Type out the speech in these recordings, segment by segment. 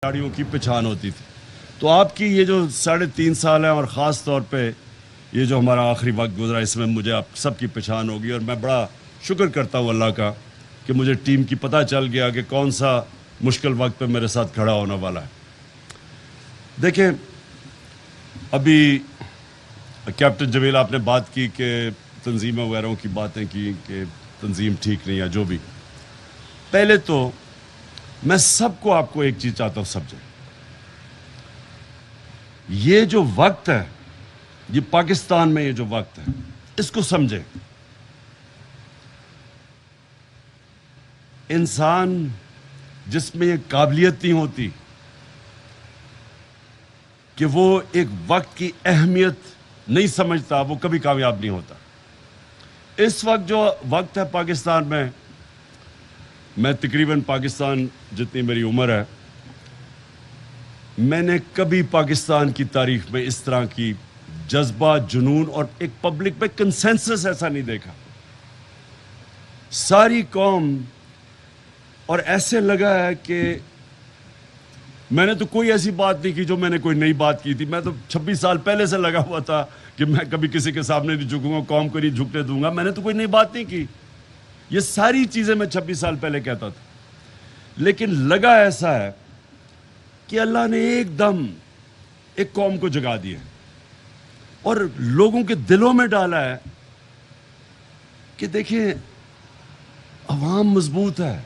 کھلاڑیوں کی پہچان ہوتی تھی. تو آپ کی یہ جو 3.5 سال ہیں اور خاص طور پہ یہ جو ہمارا آخری وقت گزرا اس میں مجھے آپ سب کی پہچان ہوگی اور میں بڑا شکر کرتا ہوں اللہ کا کہ مجھے ٹیم کی پتہ چل گیا کہ کون سا مشکل وقت پہ میرے ساتھ کھڑا ہونے والا ہے. دیکھیں ابھی کیپٹن جمیل آپ نے بات کی کہ تنظیمیں وغیرہ کی باتیں کی کہ تنظیم ٹھیک نہیں ہے. جو بھی پہلے تو میں سب کو آپ کو ایک چیز چاہتا ہوں سمجھیں, یہ جو وقت ہے یہ پاکستان میں یہ جو وقت ہے اس کو سمجھیں. انسان جس میں یہ قابلیت نہیں ہوتی کہ وہ ایک وقت کی اہمیت نہیں سمجھتا وہ کبھی کامیاب نہیں ہوتا. اس وقت جو وقت ہے پاکستان میں تقریباً پاکستان جتنی میری عمر ہے میں نے کبھی پاکستان کی تاریخ میں اس طرح کی جذبہ جنون اور ایک پبلک میں کنسنسس ایسا نہیں دیکھا. ساری قوم اور ایسے لگا ہے کہ میں نے تو کوئی ایسی بات نہیں کی جو میں نے کوئی نئی بات کی تھی. میں تو 26 سال پہلے سے لگا ہوا تھا کہ میں کبھی کسی کے سامنے نہیں جھکوں گا, قوم کو نہیں جھکنے دوں گا. میں نے تو کوئی نئی بات نہیں کی. یہ ساری چیزیں میں 26 سال پہلے کہتا تھا. لیکن لگا ایسا ہے کہ اللہ نے ایک دم ایک قوم کو جگا دیا اور لوگوں کے دلوں میں ڈالا ہے کہ دیکھیں عوام مضبوط ہے,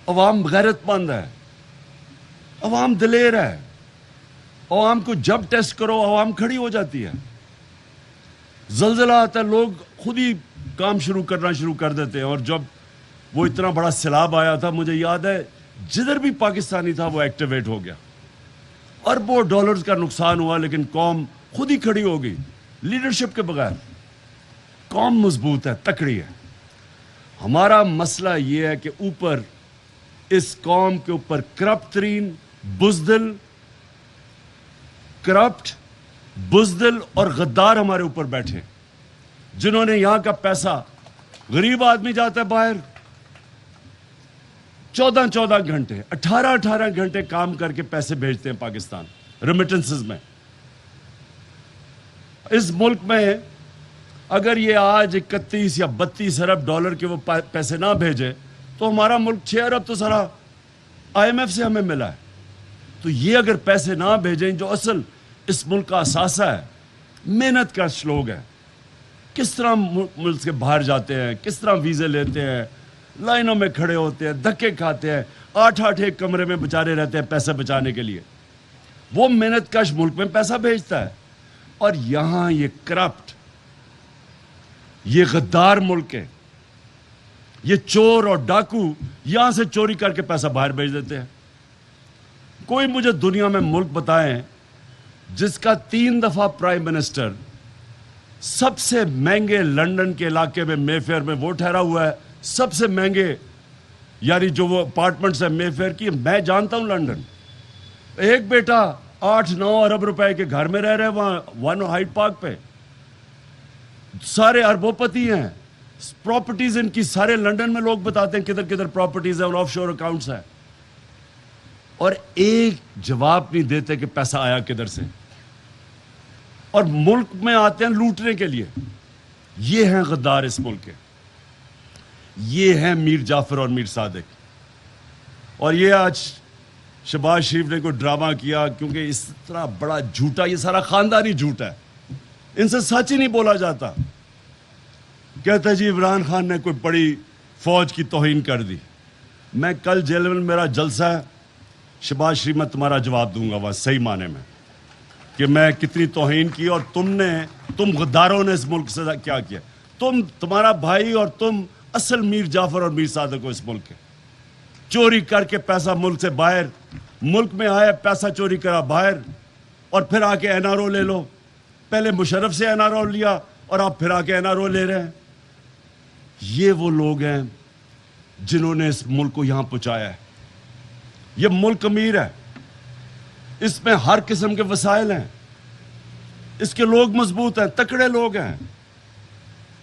عوام غیرت مند ہے, عوام دلیر ہے, عوام کو جب ٹیسٹ کرو عوام کھڑی ہو جاتی ہے. زلزلہ آتا ہے لوگ خود ہی کام کرنا شروع کر دیتے ہیں. اور جب وہ اتنا بڑا سیلاب آیا تھا مجھے یاد ہے جدھر بھی پاکستانی تھا وہ ایکٹیویٹ ہو گیا. اربوں ڈالرز کا نقصان ہوا لیکن قوم خود ہی کھڑی ہو گئی لیڈرشپ کے بغیر. قوم مضبوط ہے, تکڑی ہے. ہمارا مسئلہ یہ ہے کہ اوپر اس قوم کے اوپر کرپٹ ترین بزدل اور غدار ہمارے اوپر بیٹھے جنہوں نے یہاں کا پیسہ, غریب آدمی جاتا ہے باہر 14 گھنٹے 18 گھنٹے کام کر کے پیسے بھیجتے ہیں پاکستان ریمیٹنسز میں. اس ملک میں اگر یہ آج 31 یا 32 ارب ڈالر کے وہ پیسے نہ بھیجے تو ہمارا ملک 6 ارب تو سارا IMF سے ہمیں ملا ہے. تو یہ اگر پیسے نہ بھیجیں جو اصل اس ملک کا اثاثہ ہے, محنت کش لوگ ہیں, کس طرح ملک کے باہر جاتے ہیں, کس طرح ویزے لیتے ہیں, لائنوں میں کھڑے ہوتے ہیں, دھکے کھاتے ہیں, 8 ایک کمرے میں بچارے رہتے ہیں پیسے بچانے کے لیے. وہ محنت کش ملک میں پیسہ بھیجتا ہے. اور یہاں یہ کرپٹ, یہ غدار ملک ہے, یہ چور اور ڈاکو یہاں سے چوری کر کے پیسہ باہر بھیج دیتے ہیں. کوئی مجھے دنیا میں ملک بتائیں جس کا 3 دفعہ پرائم منسٹر سب سے مہنگے لنڈن کے علاقے میں مے فیئر میں وہ ٹھہرا ہوا ہے, سب سے مہنگے یعنی جو وہ اپارٹمنٹس ہیں مے فیئر کی. میں جانتا ہوں لنڈن, ایک بیٹا 8-9 ارب روپے کے گھر میں رہ رہے وہاں 1 ہائیڈ پارک پہ, سارے اربوں پتی ہیں. پراپرٹیز ان کی سارے لنڈن میں لوگ بتاتے ہیں کدھر کدھر پراپرٹیز ہیں اور آف شور اکاؤنٹس ہیں, اور ایک جواب نہیں دیتے کہ پیسہ آیا کدھر سے. اور ملک میں آتے ہیں لوٹنے کے لیے. یہ ہیں غدار اس ملک کے, یہ ہیں میر جعفر اور میر صادق. اور یہ آج شہباز شریف نے کوئی ڈرامہ کیا کیونکہ اس طرح بڑا جھوٹا, یہ سارا خاندانی جھوٹ ہے, ان سے سچ ہی نہیں بولا جاتا. کہتا ہے جی عمران خان نے کوئی بڑی فوج کی توہین کر دی. میں کل جیل میں میرا جلسہ ہے, شہباز شریف میں تمہارا جواب دوں گا بس صحیح معنی میں کہ میں کتنی توہین کی اور تم غداروں نے اس ملک سے کیا کیا. تمہارا بھائی اور تم اصل میر جعفر اور میر صادق ہو اس ملک کے. چوری کر کے پیسہ ملک سے باہر, ملک میں آیا پیسہ چوری کرا باہر, اور پھر آ کے NRO لے لو. پہلے مشرف سے NRO لیا اور آپ پھر آ کے NRO لے رہے ہیں. یہ وہ لوگ ہیں جنہوں نے اس ملک کو یہاں پہنچایا ہے. یہ ملک امیر ہے, اس میں ہر قسم کے وسائل ہیں, اس کے لوگ مضبوط ہیں, تکڑے لوگ ہیں.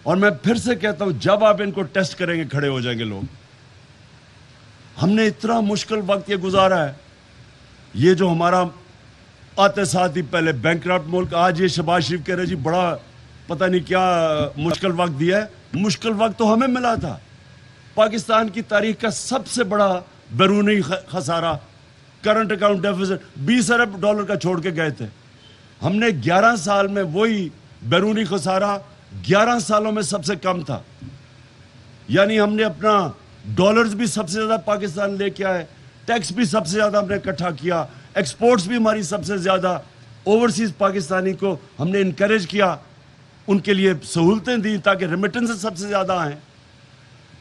اور میں پھر سے کہتا ہوں جب آپ ان کو ٹیسٹ کریں گے کھڑے ہو جائیں گے لوگ. ہم نے اتنا مشکل وقت یہ گزارا ہے یہ جو ہمارا آتے ساتھ ہی پہلے بینکرپٹ ملک، آج یہ شہباز شریف کہہ رہے جی بڑا پتہ نہیں کیا مشکل وقت دیا ہے. مشکل وقت تو ہمیں ملا تھا. پاکستان کی تاریخ کا سب سے بڑا بیرونی خسارہ، کرنٹ اکاؤنٹ ڈیفیسٹ 20 ارب ڈالر کا چھوڑ کے گئے تھے. ہم نے 11 سال میں وہی بیرونی خسارہ 11 سالوں میں سب سے کم تھا. یعنی ہم نے اپنا ڈالرز بھی سب سے زیادہ پاکستان لے کے آئے، ٹیکس بھی سب سے زیادہ ہم نے اکٹھا کیا، ایکسپورٹس بھی ہماری سب سے زیادہ، اوورسیز پاکستانی کو ہم نے انکریج کیا، ان کے لیے سہولتیں دی تاکہ ریمیٹنس سب سے زیادہ آئیں.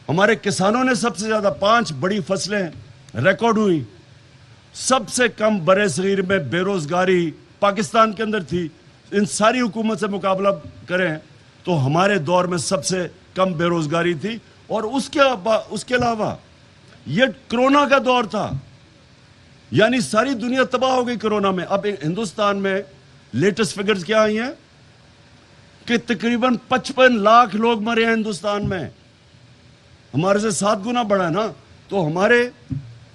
ہمارے کسانوں نے سب سے زیادہ 5 بڑی فصلیں ریکارڈ ہوئی. سب سے کم برے صغیر میں بے روزگاری پاکستان کے اندر تھی. ان ساری حکومت سے مقابلہ کریں تو ہمارے دور میں سب سے کم بے روزگاری تھی. اور اس کے علاوہ یہ کرونا کا دور تھا، یعنی ساری دنیا تباہ ہو گئی کرونا میں. اب ہندوستان میں لیٹسٹ فگرز کیا آئی ہیں کہ تقریباً 55 لاکھ لوگ مرے ہیں ہندوستان میں. ہمارے سے 7 گنا بڑا ہے نا. تو ہمارے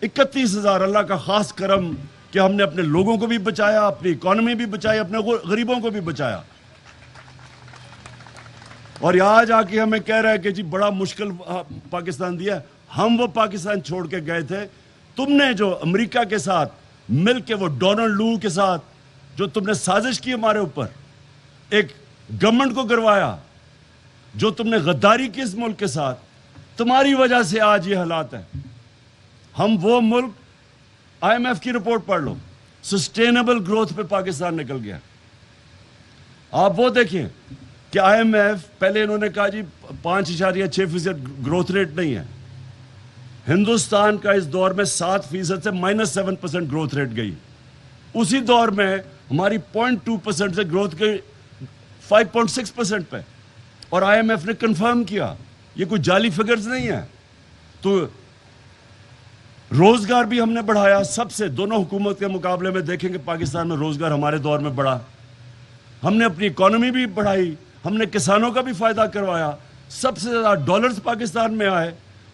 31,000 اللہ کا خاص کرم کہ ہم نے اپنے لوگوں کو بھی بچایا، اپنی اکانومی بھی بچائی، اپنے غریبوں کو بھی بچایا. اور آج آ کے ہمیں کہہ رہا ہے کہ جی بڑا مشکل پاکستان دیا. ہم وہ پاکستان چھوڑ کے گئے تھے. تم نے جو امریکہ کے ساتھ مل کے، وہ ڈونلڈ لو کے ساتھ جو تم نے سازش کی ہمارے اوپر، ایک گورنمنٹ کو گروایا، جو تم نے غداری کی اس ملک کے ساتھ، تمہاری وجہ سے آج یہ حالات ہیں. ہم وہ ملک، آئی ایم ایف کی رپورٹ پڑھ لو، سسٹینیبل گروتھ پہ پاکستان نکل گیا. آپ وہ دیکھیں کہ آئی ایم ایف پہلے انہوں نے کہا جی 5.6% گروتھ ریٹ نہیں ہے. ہندوستان کا اس دور میں 7% سے -7% گروتھ ریٹ گئی. اسی دور میں ہماری 0.2% سے گروتھ گئی 5.6% پہ. اور آئی ایم ایف نے کنفرم کیا یہ کوئی جعلی فگرز نہیں ہے. تو روزگار بھی ہم نے بڑھایا. سب سے دونوں حکومت کے مقابلے میں دیکھیں کہ پاکستان میں روزگار ہمارے دور میں بڑھا. ہم نے اپنی اکانومی بھی بڑھائی، ہم نے کسانوں کا بھی فائدہ کروایا. سب سے زیادہ ڈالرز پاکستان میں آئے.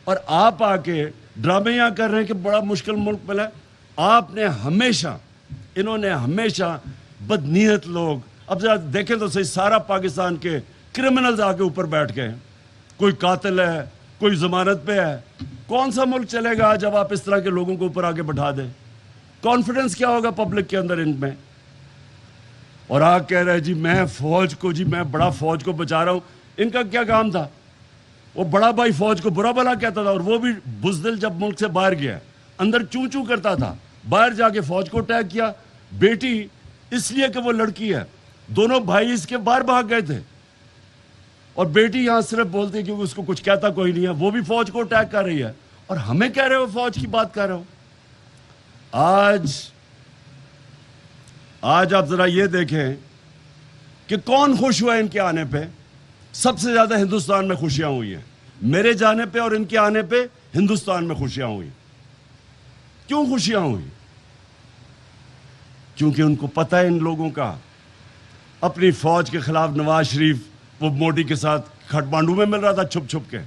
اور آپ آ کے ڈرامے یہاں کر رہے ہیں کہ بڑا مشکل ملک ملا. آپ نے ہمیشہ، انہوں نے ہمیشہ بدنیت لوگ، اب ذرا دیکھیں تو صحیح، سارا پاکستان کے کرمنلز آ کے اوپر بیٹھ گئے. کوئی قاتل ہے، کوئی ضمانت پہ ہے. کون سا ملک چلے گا جب آپ اس طرح کے لوگوں کو اوپر آگے بٹھا دیں؟ کانفیڈنس کیا ہوگا پبلک کے اندر ان میں؟ اور آ کہہ رہے جی میں فوج کو، جی میں بڑا فوج کو بچا رہا ہوں. ان کا کیا کام تھا؟ وہ بڑا بھائی فوج کو برا بھلا کہتا تھا. اور وہ بھی بزدل جب ملک سے باہر گیا، اندر چوں چوں کرتا تھا، باہر جا کے فوج کو اٹیک کیا. بیٹی اس لیے کہ وہ لڑکی ہے، دونوں بھائی اس کے باہر بھاگ گئے تھے، اور بیٹی یہاں صرف بولتی ہے کیونکہ اس کو کچھ کہتا کوئی نہیں ہے. وہ بھی فوج کو اٹیک کر رہی ہے اور ہمیں کہہ رہے ہو فوج کی بات کر رہے ہو. آج آپ ذرا یہ دیکھیں کہ کون خوش ہوا ہے ان کے آنے پہ. سب سے زیادہ ہندوستان میں خوشیاں ہوئی ہیں. میرے جانے پہ اور ان کے آنے پہ ہندوستان میں خوشیاں ہوئی. کیوں خوشیاں ہوئی؟ کیونکہ ان کو پتہ ہے ان لوگوں کا اپنی فوج کے خلاف نواز شریف وہ موڈی کے ساتھ کھٹمانڈو میں مل رہا تھا چھپ چھپ کے.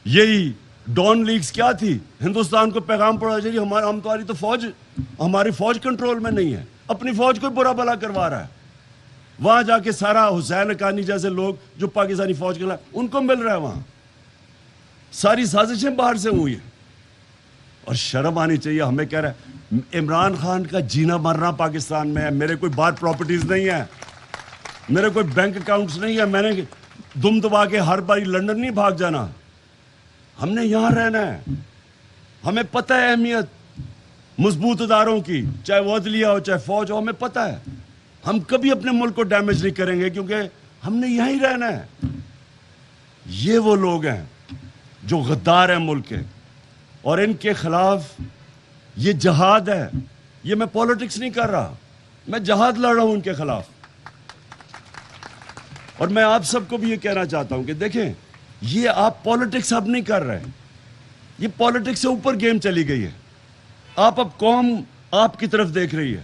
یہی ڈون لیگز کیا تھی؟ ہندوستان کو پیغام پڑا جی ہماری تو فوج، ہماری فوج کنٹرول میں نہیں ہے. اپنی فوج کو برا بھلا کروا رہا ہے. وہاں جا کے سارا حسین حقانی جیسے لوگ جو پاکستانی فوج کے خلاف، ان کو مل رہا ہے. وہاں ساری سازشیں باہر سے ہوئی ہیں. اور شرم آنی چاہیے. ہمیں کہہ رہا ہے عمران خان کا جینا مرنا پاکستان میں ہے. میرے کوئی باہر پراپرٹیز نہیں ہے، میرے کوئی بینک اکاؤنٹس نہیں ہے. میں نے دم دبا کے ہر باری لندن نہیں بھاگ جانا. ہم نے یہاں رہنا ہے. ہمیں پتہ ہے اہمیت مضبوط اداروں کی، چاہے وہ عدلیہ ہو چاہے فوج ہو. ہمیں پتہ ہے ہم کبھی اپنے ملک کو ڈیمیج نہیں کریں گے کیونکہ ہم نے یہاں ہی رہنا ہے. یہ وہ لوگ ہیں جو غدار ہیں ملک کے، اور ان کے خلاف یہ جہاد ہے. یہ میں پالیٹکس نہیں کر رہا، میں جہاد لڑ رہا ہوں ان کے خلاف. اور میں آپ سب کو بھی یہ کہنا چاہتا ہوں کہ دیکھیں یہ آپ پالیٹکس اب نہیں کر رہے، یہ پالیٹکس سے اوپر گیم چلی گئی ہے. آپ اب قوم آپ کی طرف دیکھ رہی ہے.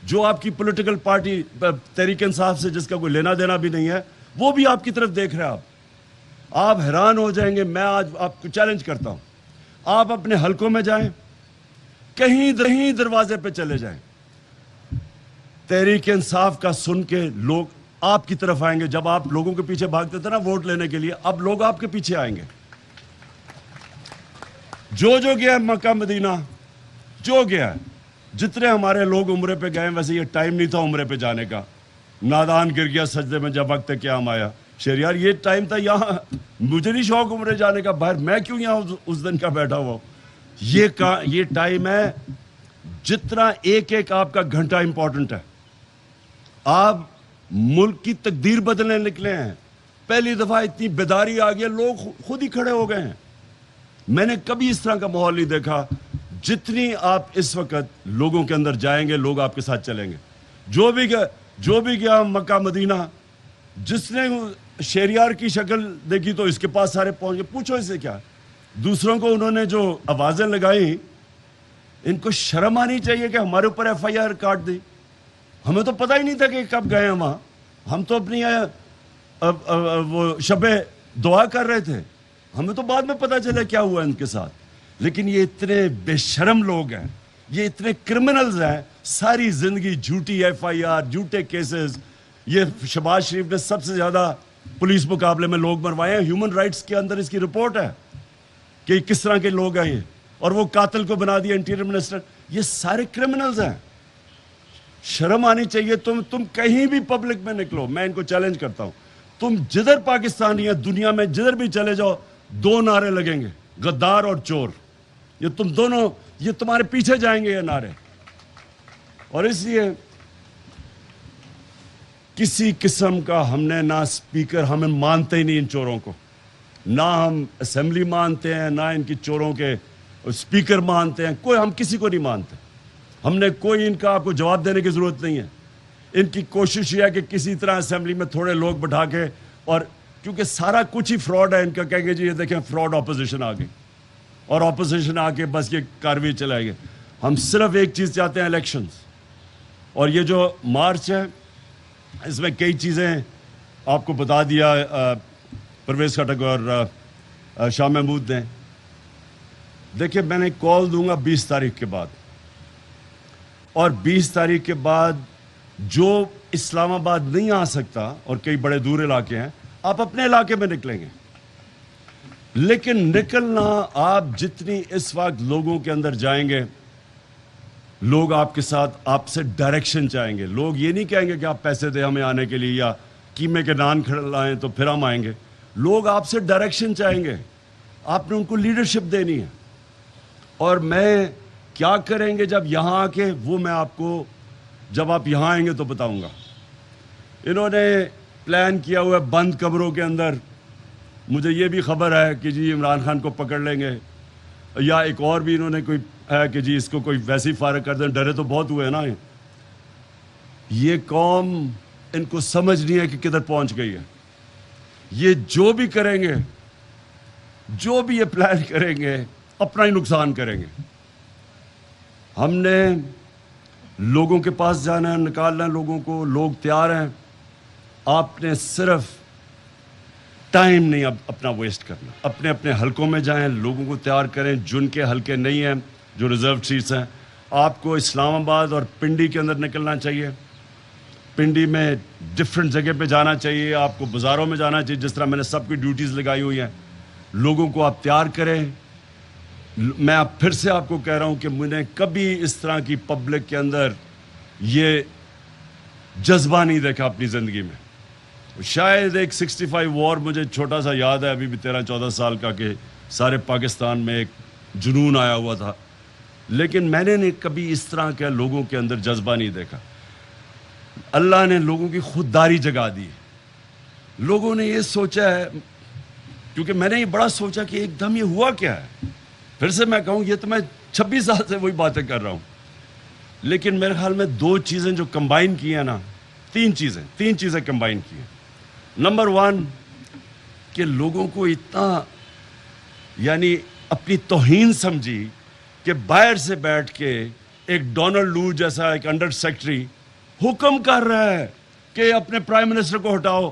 جو آپ کی پولیٹیکل پارٹی تحریک انصاف سے جس کا کوئی لینا دینا بھی نہیں ہے، وہ بھی آپ کی طرف دیکھ رہے ہیں. آپ حیران ہو جائیں گے. میں آج آپ کو چیلنج کرتا ہوں، آپ اپنے حلقوں میں جائیں، کہیں دروازے پہ چلے جائیں، تحریک انصاف کا سن کے لوگ آپ کی طرف آئیں گے. جب آپ لوگوں کے پیچھے بھاگتے تھے نا ووٹ لینے کے لیے، اب لوگ آپ کے پیچھے آئیں گے. جو گیا مکہ مدینہ، جو گیا، جتنے ہمارے لوگ عمرے پہ گئے، ویسے یہ ٹائم نہیں تھا عمرے پہ جانے کا. نادان گر گیا سجدے میں جب وقت قیام آیا. شہریار یہ ٹائم تھا، یہاں مجھے نہیں شوق عمرے جانے کا، باہر میں کیوں یہاں اس دن کا بیٹھا ہوا. یہ ٹائم ہے، جتنا ایک آپ کا گھنٹہ امپورٹنٹ ہے. آپ ملک کی تقدیر بدلنے نکلے ہیں. پہلی دفعہ اتنی بیداری آ گئی، لوگ خود ہی کھڑے ہو گئے ہیں. میں نے کبھی اس طرح کا ماحول نہیں دیکھا. جتنی آپ اس وقت لوگوں کے اندر جائیں گے، لوگ آپ کے ساتھ چلیں گے. جو بھی گیا مکہ مدینہ، جس نے شہریار کی شکل دیکھی تو اس کے پاس سارے پہنچ گئے. پوچھو اسے کیا. دوسروں کو انہوں نے جو آوازیں لگائیں، ان کو شرم آنی چاہیے کہ ہمارے اوپر ایف آئی آر کاٹ دی. ہمیں تو پتہ ہی نہیں تھا کہ کب گئے ہیں وہاں. ہم تو اپنی وہ شب دعا کر رہے تھے. ہمیں تو بعد میں پتہ چلا کیا ہوا ان کے ساتھ. لیکن یہ اتنے بے شرم لوگ ہیں، یہ اتنے کرمنلز ہیں. ساری زندگی جھوٹی ایف آئی آر، جھوٹے کیسز. یہ شہباز شریف نے سب سے زیادہ پولیس مقابلے میں لوگ مروائے ہیں. ہیومن رائٹس کے اندر اس کی رپورٹ ہے کہ کس طرح کے لوگ ہیں یہ. اور وہ قاتل کو بنا دیا انٹیریئر منسٹر. یہ سارے کرمنلز ہیں. شرم آنی چاہیے. تم کہیں بھی پبلک میں نکلو، میں ان کو چیلنج کرتا ہوں، تم جدھر پاکستانی ہے دنیا میں، جدھر بھی چلے جاؤ، دو نعرے لگیں گے، غدار اور چور. یہ تم دونوں، یہ تمہارے پیچھے جائیں گے یہ نعرے. اور اس لیے کسی قسم کا ہم نے نہ اسپیکر، ہم مانتے ہی نہیں ان چوروں کو. نہ ہم اسمبلی مانتے ہیں، نہ ان کی چوروں کے اسپیکر مانتے ہیں. ہم کسی کو نہیں مانتے. ہم نے کوئی ان کا آپ کو جواب دینے کی ضرورت نہیں ہے. ان کی کوشش یہ ہے کہ کسی طرح اسمبلی میں تھوڑے لوگ بٹھا کے، اور کیونکہ سارا کچھ ہی فراڈ ہے ان کا، کہیں گے جی یہ دیکھیں فراڈ اپوزیشن آ گئی، اور اپوزیشن آ کے بس یہ کارروائی چلائے گے. ہم صرف ایک چیز چاہتے ہیں، الیکشنز. اور یہ جو مارچ ہے اس میں کئی چیزیں آپ کو بتا دیا پرویز خٹک اور شاہ محمود نے. دیکھیں میں نے کال دوں گا 20 تاریخ کے بعد، اور 20 تاریخ کے بعد جو اسلام آباد نہیں آ سکتا، اور کئی بڑے دور علاقے ہیں، آپ اپنے علاقے میں نکلیں گے. لیکن نکلنا آپ جتنی اس وقت لوگوں کے اندر جائیں گے، لوگ آپ کے ساتھ، آپ سے ڈائریکشن چاہیں گے. لوگ یہ نہیں کہیں گے کہ آپ پیسے دیں ہمیں آنے کے لیے، یا قیمے کے نان کھلائیں تو پھر ہم آئیں گے. لوگ آپ سے ڈائریکشن چاہیں گے. آپ نے ان کو لیڈرشپ دینی ہے. اور میں کیا کریں گے جب یہاں آ کے، وہ میں آپ کو جب آپ یہاں آئیں گے تو بتاؤں گا. انہوں نے پلان کیا ہوا ہے بند کمروں کے اندر. مجھے یہ بھی خبر ہے کہ جی عمران خان کو پکڑ لیں گے، یا ایک اور بھی انہوں نے کوئی ہے کہ جی اس کو کوئی ویسے ہی فارغ کر دیں. ڈرے تو بہت ہوئے نا. یہ قوم، ان کو سمجھ نہیں ہے کہ کدھر پہنچ گئی ہے. یہ جو بھی کریں گے، جو بھی یہ پلان کریں گے، اپنا ہی نقصان کریں گے. ہم نے لوگوں کے پاس جانا ہے، نکالنا ہے لوگوں کو. لوگ تیار ہیں. آپ نے صرف ٹائم نہیں اب اپنا ویسٹ کرنا. اپنے اپنے حلقوں میں جائیں، لوگوں کو تیار کریں. جن کے حلقے نہیں ہیں، جو ریزرو سیٹس ہیں، آپ کو اسلام آباد اور پنڈی کے اندر نکلنا چاہیے. پنڈی میں ڈفرینٹ جگہ پہ جانا چاہیے. آپ کو بازاروں میں جانا چاہیے. جس طرح میں نے سب کی ڈیوٹیز لگائی ہوئی ہیں، لوگوں کو آپ تیار کریں. میں اب پھر سے آپ کو کہہ رہا ہوں کہ میں نے کبھی اس طرح کی پبلک کے اندر یہ جذبہ نہیں دیکھا اپنی زندگی میں. شاید ایک 65 وار مجھے چھوٹا سا یاد ہے، ابھی بھی 13-14 سال کا، کہ سارے پاکستان میں ایک جنون آیا ہوا تھا. لیکن میں نے کبھی اس طرح کے لوگوں کے اندر جذبہ نہیں دیکھا. اللہ نے لوگوں کی خودداری جگا دی. لوگوں نے یہ سوچا ہے، کیونکہ میں نے یہ بڑا سوچا کہ ایک دم یہ ہوا کیا ہے. پھر سے میں کہوں، یہ تو میں 26 سال سے وہی باتیں کر رہا ہوں. لیکن میرے خیال میں دو چیزیں جو کمبائن کی ہیں نا، تین چیزیں کمبائن کی ہیں. نمبر 1 کہ لوگوں کو اتنا، یعنی اپنی توہین سمجھی کہ باہر سے بیٹھ کے ایک ڈونلڈ لو جیسا ایک انڈر سیکرٹری حکم کر رہا ہے کہ اپنے پرائم منسٹر کو ہٹاؤ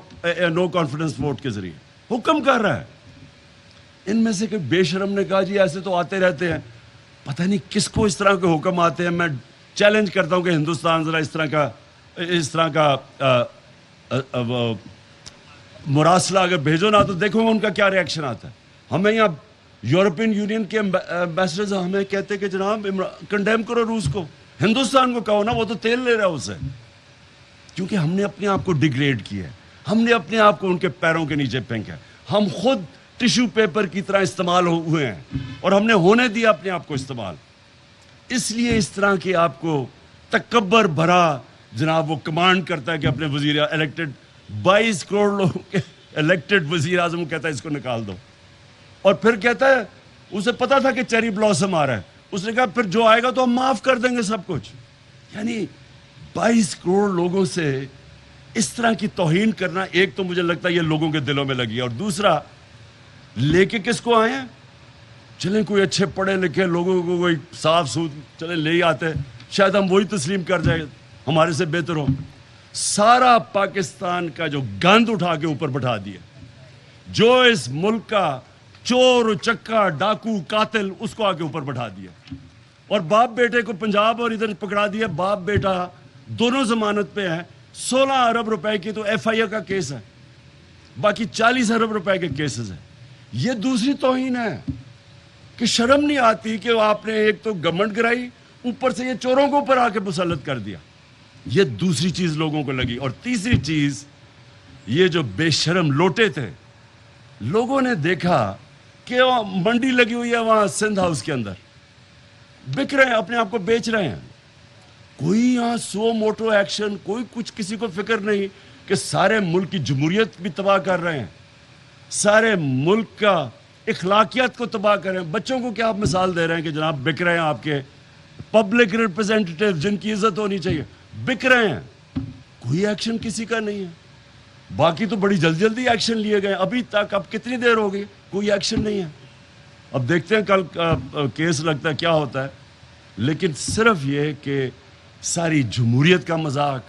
نو کانفیڈنس ووٹ کے ذریعے. حکم کر رہا ہے. ان میں سے کوئی بے شرم نے کہا جی ایسے تو آتے رہتے ہیں. پتہ نہیں کس کو اس طرح کے حکم آتے ہیں. میں چیلنج کرتا ہوں کہ ہندوستان ذرا اس طرح کا مراسلہ اگر بھیجو نا تو دیکھو ان کا کیا ریئیکشن آتا ہے. ہمیں یہاں یورپین یونین کے ایمبیسڈرز ہمیں کہتے کہ جناب کنڈیم کرو روس کو. ہندوستان کو کہو نا, وہ تو تیل لے رہا ہے اسے. کیونکہ ہم نے اپنے آپ کو ڈیگریڈ کیا ہے, ہم نے اپنے آپ کو ان کے پیروں کے نیچے پھینکا ہے. ہم خود ٹیشو پیپر کی طرح استعمال ہوئے ہیں اور ہم نے ہونے دیا اپنے آپ کو استعمال. اس لیے اس طرح کی آپ کو تکبر بھرا جناب وہ کمانڈ کرتا ہے کہ اپنے وزیر الیکٹڈ 22 کروڑ لوگوں کے الیکٹڈ وزیر اعظم کہتا ہے اس کو نکال دو. اور پھر کہتا ہے اسے پتا تھا کہ چیری بلاسم آ رہا ہے, اس نے کہا پھر جو آئے گا تو ہم معاف کر دیں گے سب کچھ. یعنی 22 کروڑ لوگوں سے اس طرح کی توہین کرنا, ایک تو مجھے لگتا ہے یہ لوگوں کے دلوں میں لگی ہے, اور دوسرا لے کے کس کو آئے ہیں؟ چلیں کوئی اچھے پڑھے لکھے لوگوں کو کوئی صاف چلیں لے ہی آتے, شاید ہم وہی تسلیم کر جائیں, ہمارے سے بہتر ہو. سارا پاکستان کا جو گند اٹھا کے اوپر بٹھا دیا, جو اس ملک کا چور چکا ڈاکو قاتل اس کو آگے اوپر بٹھا دیا, اور باپ بیٹے کو پنجاب اور ادھر پکڑا دیا. باپ بیٹا دونوں ضمانت پہ ہیں. 16 ارب روپے کی تو ایف آئی اے کا کیس ہے, باقی 40 ارب روپے کے کیسز ہیں. یہ دوسری توہین ہے کہ شرم نہیں آتی کہ آپ نے ایک تو گورنمنٹ گرائی, اوپر سے یہ چوروں کو اوپر آ کے مسلط کر دیا. یہ دوسری چیز لوگوں کو لگی. اور تیسری چیز, یہ جو بے شرم لوٹے تھے, لوگوں نے دیکھا کہ منڈی لگی ہوئی ہے وہاں سندھ ہاؤس کے اندر, بک رہے ہیں, اپنے آپ کو بیچ رہے ہیں. کوئی یہاں سو موٹو ایکشن, کوئی کچھ کسی کو فکر نہیں کہ سارے ملک کی جمہوریت بھی تباہ کر رہے ہیں, سارے ملک کا اخلاقیات کو تباہ کر رہے ہیں. بچوں کو کیا آپ مثال دے رہے ہیں کہ جناب بک رہے ہیں, آپ کے پبلک ریپرزینٹیٹیو جن کی عزت ہونی چاہیے بک رہے ہیں. کوئی ایکشن کسی کا نہیں ہے. باقی تو بڑی جلدی ایکشن لیے گئے ابھی تک. اب کتنی دیر ہو گئی, کوئی ایکشن نہیں ہے. اب دیکھتے ہیں کل کیس لگتا ہے کیا ہوتا ہے. لیکن صرف یہ کہ ساری جمہوریت کا مذاق,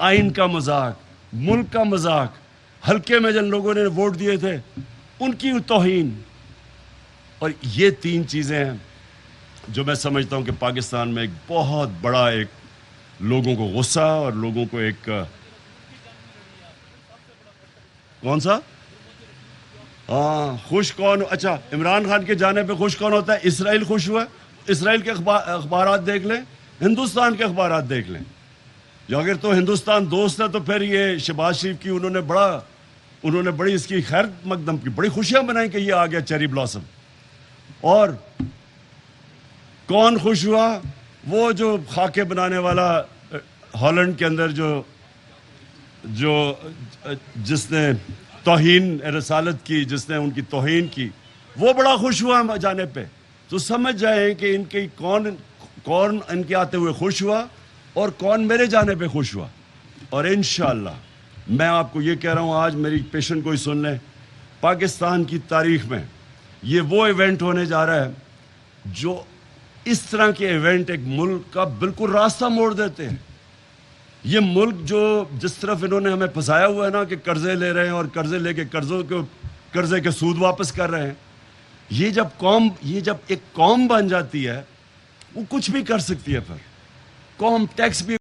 آئین کا مذاق, ملک کا مذاق, ہلکے میں جن لوگوں نے ووٹ دیے تھے ان کی توہین, اور یہ 3 چیزیں ہیں جو میں سمجھتا ہوں کہ پاکستان میں ایک بہت بڑا ایک لوگوں کو غصہ اور لوگوں کو ایک کون سا خوش کون, اچھا عمران خان کے جانے پہ خوش کون ہوتا ہے؟ اسرائیل خوش ہوا. اسرائیل کے اخبارات دیکھ لیں, ہندوستان کے اخبارات دیکھ لیں. جو اگر تو ہندوستان دوست ہے تو پھر یہ شہباز شریف کی انہوں نے بڑی اس کی خیر مقدم کی, بڑی خوشیاں بنائیں کہ یہ آ گیا چیری بلاسم. اور کون خوش ہوا؟ وہ جو خاکے بنانے والا ہالینڈ کے اندر جس نے توہین رسالت کی, جس نے ان کی توہین کی, وہ بڑا خوش ہوا جانے پہ. تو سمجھ جائیں کہ ان کی کون ان کے آتے ہوئے خوش ہوا اور کون میرے جانے پہ خوش ہوا. اور انشاءاللہ میں آپ کو یہ کہہ رہا ہوں, آج میری پیشن کوئی سن لیں, پاکستان کی تاریخ میں یہ وہ ایونٹ ہونے جا رہا ہے جو اس طرح کے ایونٹ ایک ملک کا بالکل راستہ موڑ دیتے ہیں. یہ ملک جو جس طرف انہوں نے ہمیں پھنسایا ہوا ہے نا کہ قرضے لے رہے ہیں اور قرضے لے کے قرضے کے سود واپس کر رہے ہیں, یہ جب ایک قوم بن جاتی ہے وہ کچھ بھی کر سکتی ہے. پھر قوم ٹیکس بھی